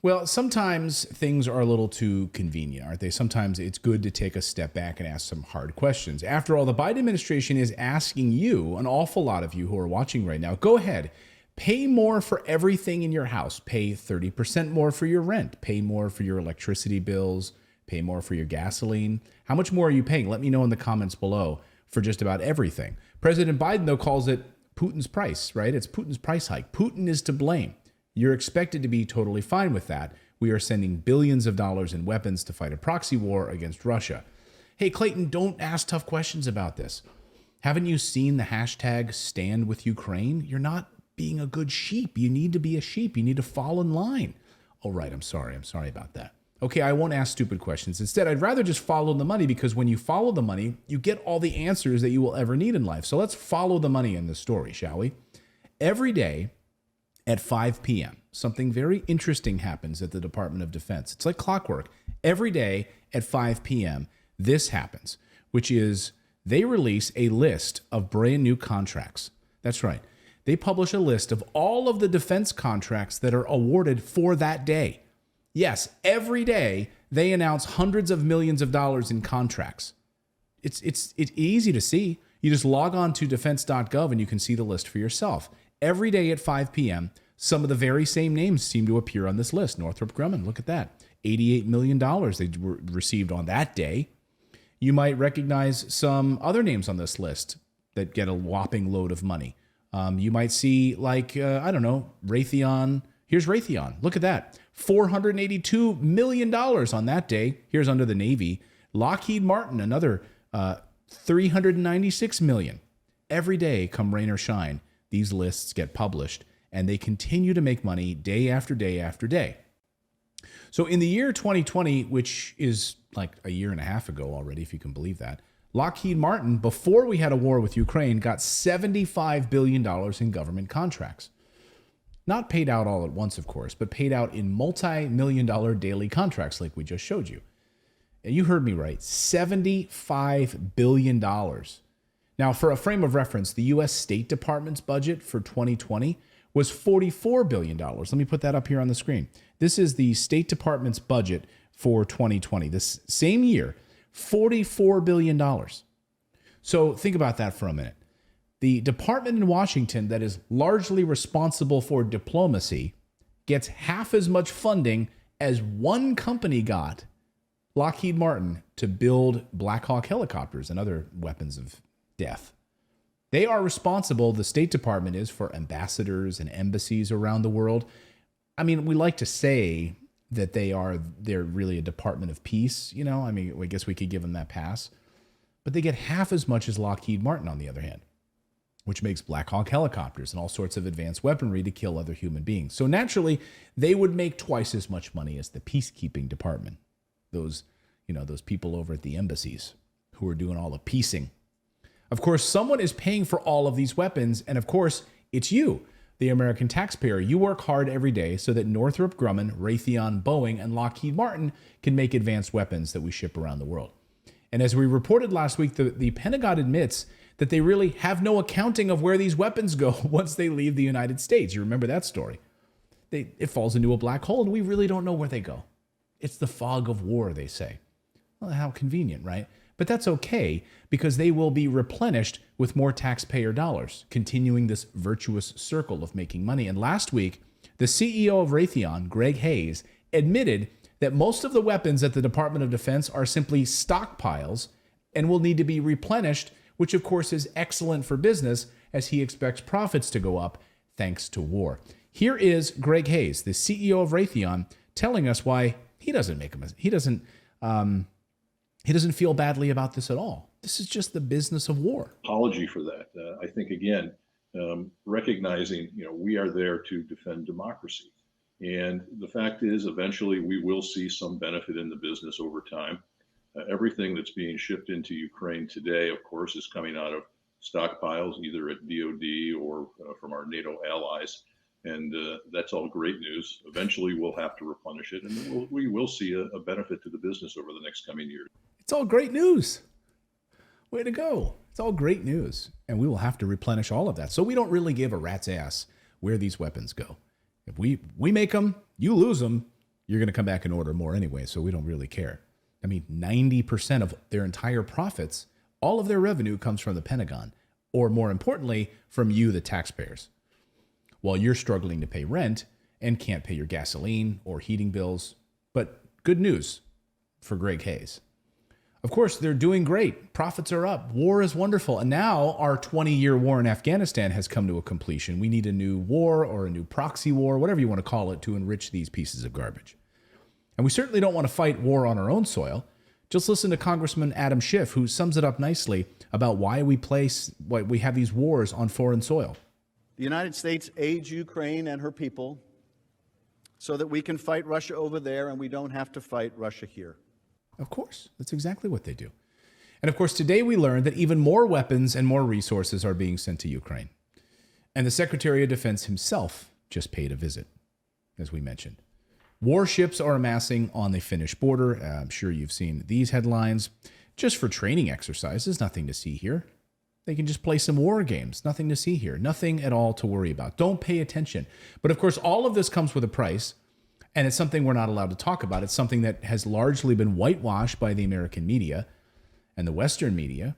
Well, sometimes things are a little too convenient, aren't they? Sometimes it's good to take a step back and ask some hard questions. After all, the Biden administration is asking you, an awful lot of you who are watching right now, go ahead, pay more for everything in your house. Pay 30% more for your rent. Pay more for your electricity bills. Pay more for your gasoline. How much more are you paying? Let me know in the comments below for just about everything. President Biden, though, calls it Putin's price, right? It's Putin's price hike. Putin is to blame. You're expected to be totally fine with that. We are sending billions of dollars in weapons to fight a proxy war against Russia. Hey, Clayton, don't ask tough questions about this. Haven't you seen the hashtag stand with Ukraine? You're not being a good sheep. You need to be a sheep. You need to fall in line. Oh, right. I'm sorry. I'm sorry about that. Okay, I won't ask stupid questions. Instead, I'd rather just follow the money, because when you follow the money, you get all the answers that you will ever need in life. So let's follow the money in this story, shall we? Every day, at 5 p.m., something very interesting happens at the Department of Defense. It's like clockwork. Every day at 5 p.m., this happens, which is they release a list of brand new contracts. That's right. They publish a list of all of the defense contracts that are awarded for that day. Yes, every day they announce hundreds of millions of dollars in contracts. It's easy to see. You just log on to defense.gov and you can see the list for yourself. Every day at 5 p.m., some of the very same names seem to appear on this list. Northrop Grumman, look at that. $88 million they received on that day. You might recognize some other names on this list that get a whopping load of money. You might see, like, I don't know, Raytheon. Here's Raytheon. Look at that. $482 million on that day. Here's under the Navy. Lockheed Martin, another $396 million. Every day, come rain or shine, these lists get published, and they continue to make money day after day after day. So in the year 2020, which is like a year and a half ago already, if you can believe that, Lockheed Martin, before we had a war with Ukraine, got $75 billion in government contracts. Not paid out all at once, of course, but paid out in multi-million-dollar daily contracts like we just showed you. And you heard me right, $75 billion. Now, for a frame of reference, the U.S. State Department's budget for 2020 was $44 billion. Let me put that up here on the screen. This is the State Department's budget for 2020. This same year, $44 billion. So think about that for a minute. The department in Washington that is largely responsible for diplomacy gets half as much funding as one company got, Lockheed Martin, to build Black Hawk helicopters and other weapons of death. They are responsible, the State Department is, for ambassadors and embassies around the world. I mean, we like to say that they're really a department of peace, you know? I mean, I guess we could give them that pass. But they get half as much as Lockheed Martin, on the other hand, which makes Black Hawk helicopters and all sorts of advanced weaponry to kill other human beings. So naturally, they would make twice as much money as the peacekeeping department. Those people over at the embassies who are doing all the piecing. Of course, someone is paying for all of these weapons, and of course, it's you, the American taxpayer. You work hard every day so that Northrop Grumman, Raytheon, Boeing, and Lockheed Martin can make advanced weapons that we ship around the world. And as we reported last week, the Pentagon admits that they really have no accounting of where these weapons go once they leave the United States. You remember that story. It falls into a black hole, and we really don't know where they go. It's the fog of war, they say. Well, how convenient, right? But that's okay, because they will be replenished with more taxpayer dollars, continuing this virtuous circle of making money. And last week, the CEO of Raytheon, Greg Hayes, admitted that most of the weapons at the Department of Defense are simply stockpiles and will need to be replenished, which of course is excellent for business, as he expects profits to go up thanks to war. Here is Greg Hayes, the CEO of Raytheon, telling us why he doesn't feel badly about this at all. This is just the business of war. Apology for that. I think, again, recognizing, we are there to defend democracy. And the fact is, eventually, we will see some benefit in the business over time. Everything that's being shipped into Ukraine today, of course, is coming out of stockpiles, either at DOD or from our NATO allies. And that's all great news. Eventually, we'll have to replenish it, and we will see a benefit to the business over the next coming years. It's all great news. Way to go. It's all great news. And we will have to replenish all of that. So we don't really give a rat's ass where these weapons go. If we make them, you lose them. You're going to come back and order more anyway, so we don't really care. I mean, 90% of their entire profits, all of their revenue comes from the Pentagon, or more importantly, from you, the taxpayers. While you're struggling to pay rent and can't pay your gasoline or heating bills. But good news for Greg Hayes. Of course, they're doing great. Profits are up. War is wonderful. And now our 20-year war in Afghanistan has come to a completion. We need a new war or a new proxy war, whatever you want to call it, to enrich these pieces of garbage. And we certainly don't want to fight war on our own soil. Just listen to Congressman Adam Schiff, who sums it up nicely about why we have these wars on foreign soil. The United States aids Ukraine and her people so that we can fight Russia over there and we don't have to fight Russia here. Of course, that's exactly what they do. And of course, today we learned that even more weapons and more resources are being sent to Ukraine. And the Secretary of Defense himself just paid a visit, as we mentioned. Warships are amassing on the Finnish border. I'm sure you've seen these headlines. Just for training exercises, nothing to see here. They can just play some war games. Nothing to see here. Nothing at all to worry about. Don't pay attention. But of course, all of this comes with a price. And it's something we're not allowed to talk about. It's something that has largely been whitewashed by the American media and the Western media.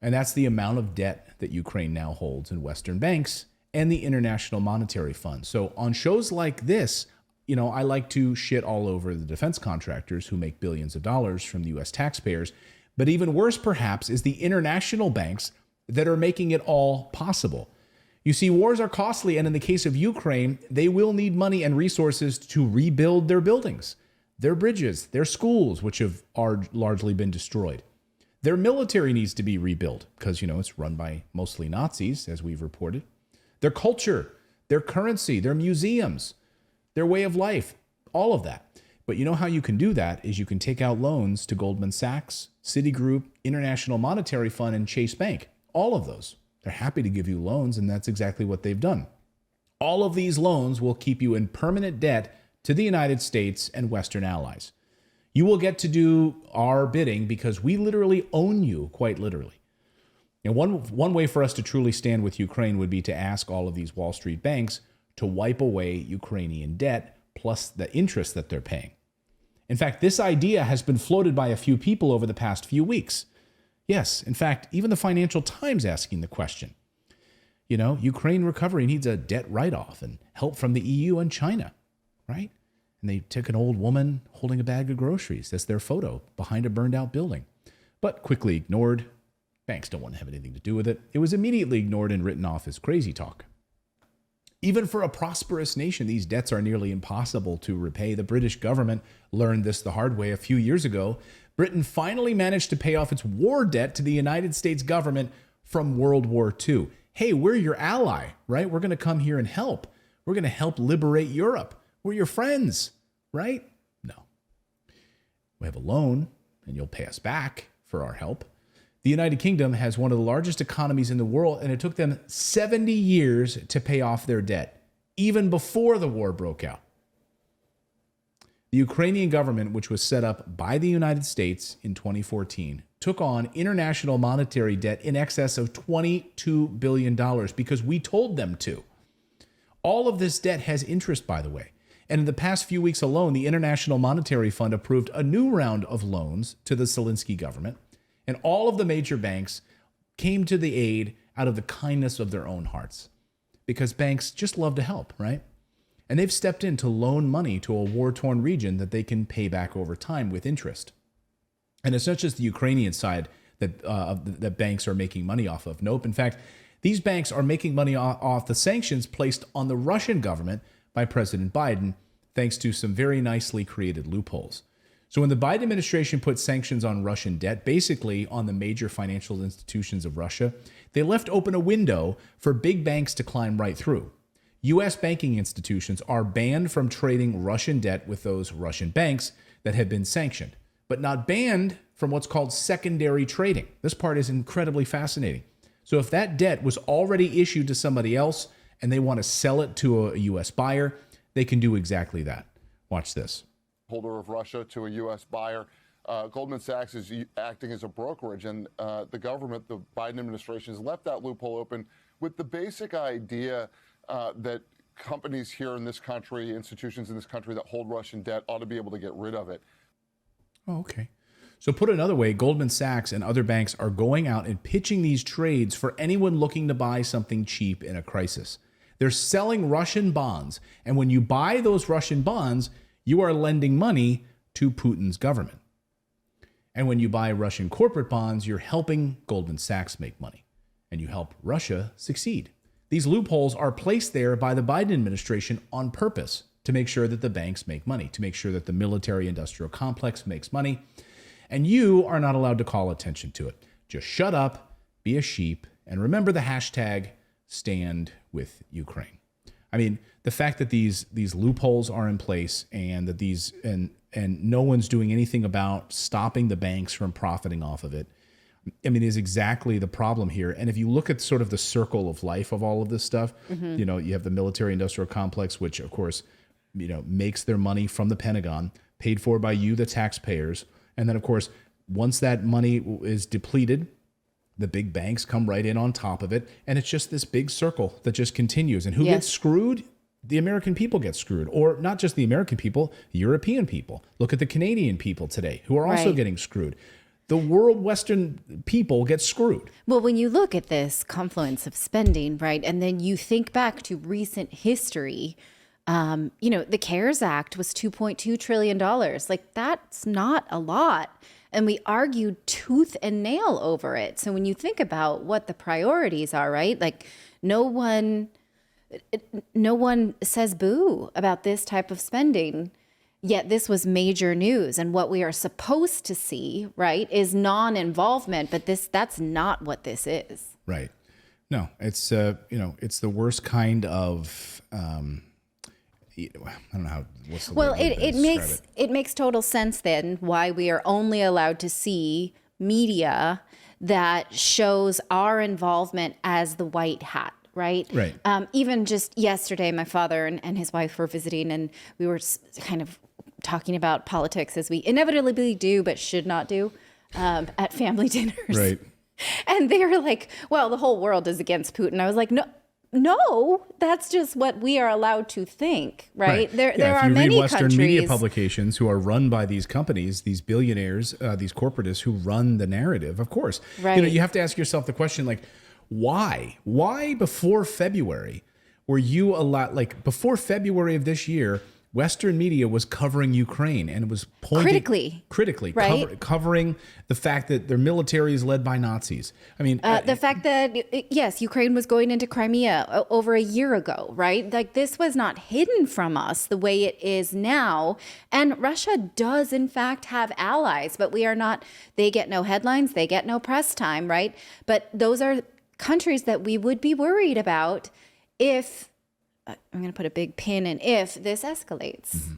And that's the amount of debt that Ukraine now holds in Western banks and the International Monetary Fund. So on shows like this, I like to shit all over the defense contractors who make billions of dollars from the U.S. taxpayers. But even worse, perhaps, is the international banks that are making it all possible. You see, wars are costly, and in the case of Ukraine, they will need money and resources to rebuild their buildings, their bridges, their schools, which have largely been destroyed. Their military needs to be rebuilt because, it's run by mostly Nazis, as we've reported. Their culture, their currency, their museums, their way of life, all of that. But you know how you can do that is you can take out loans to Goldman Sachs, Citigroup, International Monetary Fund, and Chase Bank. All of those. They're happy to give you loans, and that's exactly what they've done. All of these loans will keep you in permanent debt to the United States and Western allies. You will get to do our bidding because we literally own you, quite literally. And one way for us to truly stand with Ukraine would be to ask all of these Wall Street banks to wipe away Ukrainian debt plus the interest that they're paying. In fact, this idea has been floated by a few people over the past few weeks. Yes, in fact, even the Financial Times asking the question. Ukraine recovery needs a debt write-off and help from the EU and China, right? And they took an old woman holding a bag of groceries. That's their photo behind a burned-out building, but quickly ignored. Banks don't want to have anything to do with it. It was immediately ignored and written off as crazy talk. Even for a prosperous nation, these debts are nearly impossible to repay. The British government learned this the hard way a few years ago. Britain finally managed to pay off its war debt to the United States government from World War II. Hey, we're your ally, right? We're going to come here and help. We're going to help liberate Europe. We're your friends, right? No. We have a loan, and you'll pay us back for our help. The United Kingdom has one of the largest economies in the world, and it took them 70 years to pay off their debt, even before the war broke out. The Ukrainian government, which was set up by the United States in 2014, took on international monetary debt in excess of $22 billion because we told them to. All of this debt has interest, by the way. And in the past few weeks alone, the International Monetary Fund approved a new round of loans to the Zelensky government. And all of the major banks came to the aid out of the kindness of their own hearts because banks just love to help, right? And they've stepped in to loan money to a war-torn region that they can pay back over time with interest. And it's not just the Ukrainian side that banks are making money off of. Nope. In fact, these banks are making money off the sanctions placed on the Russian government by President Biden, thanks to some very nicely created loopholes. So when the Biden administration put sanctions on Russian debt, basically on the major financial institutions of Russia, they left open a window for big banks to climb right through. U.S. banking institutions are banned from trading Russian debt with those Russian banks that have been sanctioned, but not banned from what's called secondary trading. This part is incredibly fascinating. So if that debt was already issued to somebody else and they want to sell it to a U.S. buyer, they can do exactly that. Watch this. Holder of Russia to a U.S. buyer. Goldman Sachs is acting as a brokerage, and the government, the Biden administration, has left that loophole open with the basic idea that companies here in this country, institutions in this country that hold Russian debt ought to be able to get rid of it. Oh, okay. So put another way, Goldman Sachs and other banks are going out and pitching these trades for anyone looking to buy something cheap in a crisis. They're selling Russian bonds. And when you buy those Russian bonds, you are lending money to Putin's government. And when you buy Russian corporate bonds, you're helping Goldman Sachs make money. And you help Russia succeed. These loopholes are placed there by the Biden administration on purpose to make sure that the banks make money, to make sure that the military-industrial complex makes money. And you are not allowed to call attention to it. Just shut up, be a sheep, and remember the hashtag stand with Ukraine. I mean, the fact that these loopholes are in place and that these and no one's doing anything about stopping the banks from profiting off of it, I mean, is exactly the problem here. And if you look at sort of the circle of life of all of this stuff, you know, you have the military-industrial complex, which of course, you know, makes their money from the Pentagon, paid for by you, the taxpayers. And then, of course, once that money is depleted, the big banks come right in on top of it. And it's just this big circle that just continues. And who gets screwed? The American people get screwed. Or not just the American people, European people. Look at the Canadian people today who are also getting screwed. The world Western people get screwed. Well, when you look at this confluence of spending, right, and then you think back to recent history, you know, the CARES Act was $2.2 trillion. Like, that's not a lot. And we argued tooth and nail over it. So when you think about what the priorities are, right, like no one says boo about this type of spending. Yet this was major news. And what we are supposed to see, right, is non-involvement. But that's not what this is. Right. No, it's, you know, it's the worst kind of, I don't know how, what's the well, word it makes total sense then why we are only allowed to see media that shows our involvement as the white hat. Right. Right. Even just yesterday, my father and his wife were visiting, and we were kind of talking about politics, as we inevitably do, but should not do at family dinners. Right. And they were like, well, the whole world is against Putin. I was like, no, that's just what we are allowed to think, right? There are many countries. If you read Western media publications who are run by these companies, these billionaires, these corporatists who run the narrative, of course. Right. You know, you have to ask yourself the question, like, why? Why before February were you allowed, like, before February of this year, Western media was covering Ukraine and it was pointing critically, right? Covering the fact that their military is led by Nazis. I mean, the fact that, yes, Ukraine was going into Crimea over a year ago, right? Like, this was not hidden from us the way it is now. And Russia does, in fact, have allies, but we are not, they get no headlines, they get no press time, right? But those are countries that we would be worried about if, I'm going to put a big pin in if this escalates. Mm-hmm.